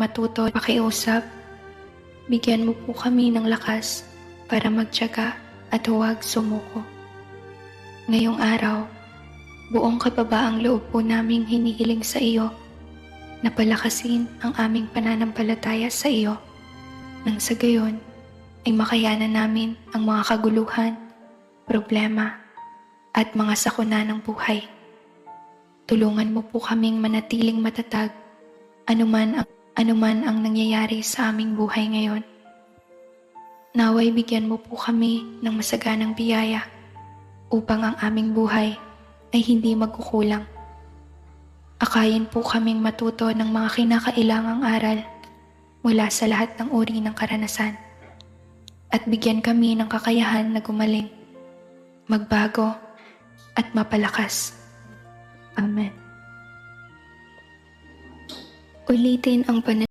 matuto at pakiusap. Bigyan mo po kami ng lakas para magtiyaga at huwag sumuko. Ngayong araw, buong kababaang loob po naming hinihiling sa iyo na palakasin ang aming pananampalataya sa iyo nang sa gayon ay makayanan namin ang mga kaguluhan, problema at mga sakuna ng buhay. Tulungan mo po kaming manatiling matatag anuman ang nangyayari sa aming buhay ngayon. Naway bigyan mo po kami ng masaganang biyaya upang ang aming buhay ay hindi magkukulang. Akayin po kaming matuto ng mga kinakailangang aral mula sa lahat ng uri ng karanasan at bigyan kami ng kakayahan na gumaling, magbago at mapalakas. Amen. Ulitin ang